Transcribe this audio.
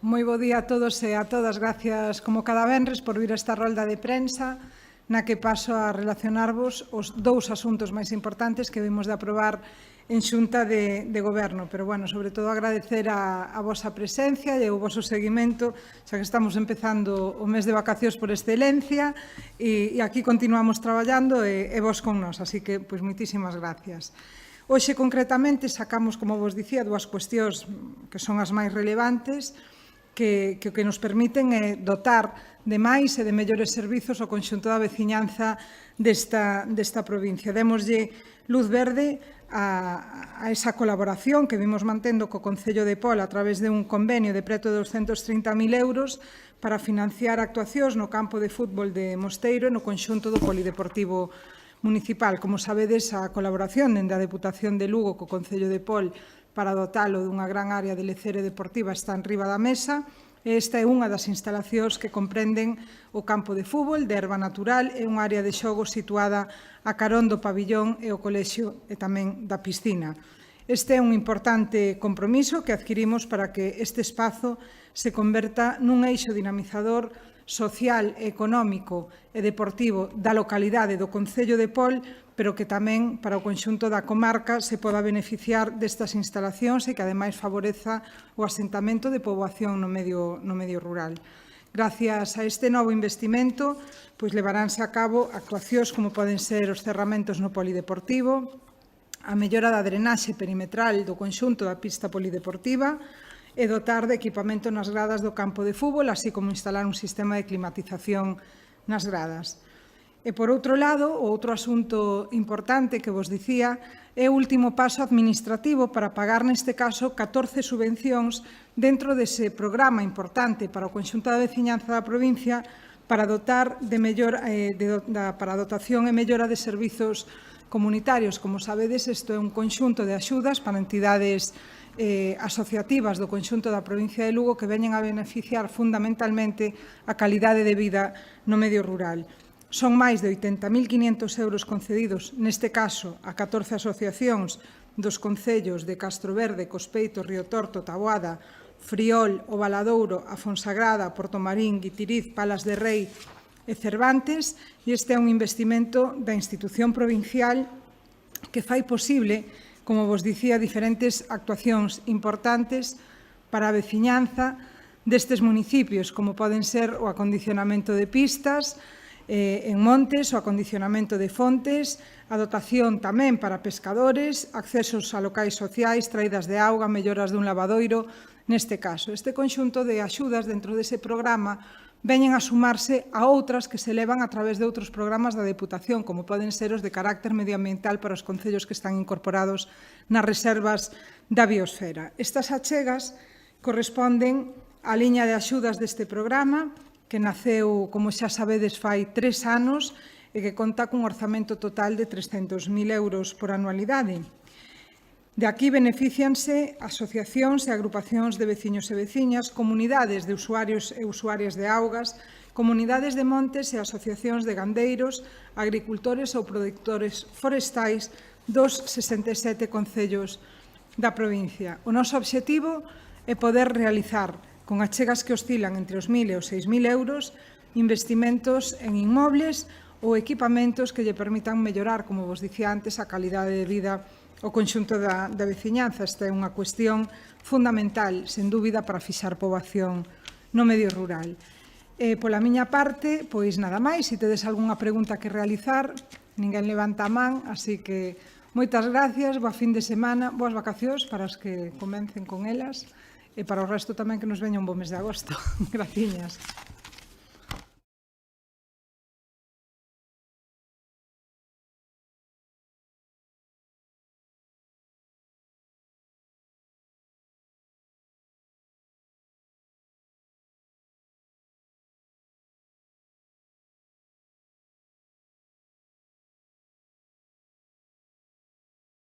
Moi bo día a todos e a todas. Gracias, como cada venres, por vir a esta rolda de prensa na que paso a relacionarvos os dous asuntos máis importantes que vimos de aprobar en Xunta de Goberno. Pero, bueno, sobre todo agradecer a vosa presencia e o voso seguimento, xa que estamos empezando o mes de vacacións por excelencia e aquí continuamos traballando e vos con nós. Así que, pois, moitísimas gracias. Hoxe, concretamente, sacamos, como vos dicía, dúas cuestións que son as máis relevantes que nos permiten dotar de máis e de mellores servizos ao conxunto da veciñanza desta provincia. Démoslle luz verde a esa colaboración que vimos mantendo co Concello de Pol a través de un convenio de preto de 230.000 euros para financiar actuacións no campo de fútbol de Mosteiro e no conxunto do Polideportivo Municipal. Como sabedes, a colaboración dende a Deputación de Lugo co Concello de Pol para dotalo dunha gran área de lecere deportiva está enriba da mesa. Esta é unha das instalacións que comprenden o campo de fútbol, de erva natural e unha área de xogo situada a carón do pabillón e o colexio e tamén da piscina. Este é un importante compromiso que adquirimos para que este espazo se converta nun eixo dinamizador social, económico e deportivo da localidade do Concello de Pol, pero que tamén para o conxunto da comarca se poda beneficiar destas instalacións e que ademais favoreza o asentamento de poboación no medio rural. Gracias a este novo investimento, pois levaránse a cabo actuacións como poden ser os cerramentos no polideportivo, a mellora da drenaxe perimetral do conxunto da pista polideportiva, e dotar de equipamento nas gradas do campo de fútbol, así como instalar un sistema de climatización nas gradas. E, por outro lado, o outro asunto importante que vos dicía é o último paso administrativo para pagar, neste caso, 14 subvencións dentro dese programa importante para o conxunto da veciñanza da provincia para dotar para a dotación e mellora de servizos comunitarios. Como sabedes, isto é un conxunto de axudas para entidades asociativas do conxunto da provincia de Lugo que veñen a beneficiar fundamentalmente a calidade de vida no medio rural. Son máis de 80.500 euros concedidos, neste caso, a 14 asociacións dos concellos de Castroverde, Cospeito, Río Torto, Taboada, Friol, O Valadouro, A Fonsagrada, Portomarín, Guitiriz, Palas de Rei e Cervantes, e este é un investimento da institución provincial que fai posible, como vos dicía, diferentes actuacións importantes para a veciñanza destes municipios, como poden ser o acondicionamento de pistas en montes, o acondicionamento de fontes, a dotación tamén para pescadores, accesos a locais sociais, traídas de auga, melloras dun lavadoiro, neste caso. Este conxunto de axudas dentro dese programa veñen a sumarse a outras que se levan a través de outros programas da Deputación, como poden ser os de carácter medioambiental para os concellos que están incorporados nas reservas da biosfera. Estas achegas corresponden á liña de axudas deste programa, que naceu, como xa sabedes, fai 3 anos e que conta cun orzamento total de 300.000 euros por anualidade. De aquí beneficianse asociacións e agrupacións de veciños e veciñas, comunidades de usuarios e usuarias de augas, comunidades de montes e asociacións de gandeiros, agricultores ou produtores forestais dos 67 concellos da provincia. O noso obxectivo é poder realizar, con achegas que oscilan entre os 1.000 e os 6.000 euros, investimentos en inmobles ou equipamentos que lle permitan mellorar, como vos dicía antes, a calidade de vida o conxunto da veciñanza. Esta é unha cuestión fundamental, sen dúbida, para fixar poboación no medio rural. Pola miña parte, pois nada máis. Se tedes algunha pregunta que realizar, ninguén levanta a man, así que moitas gracias, boa fin de semana, boas vacacións para os que comecen con elas e para o resto tamén que nos veña un bo mes de agosto. Graciñas.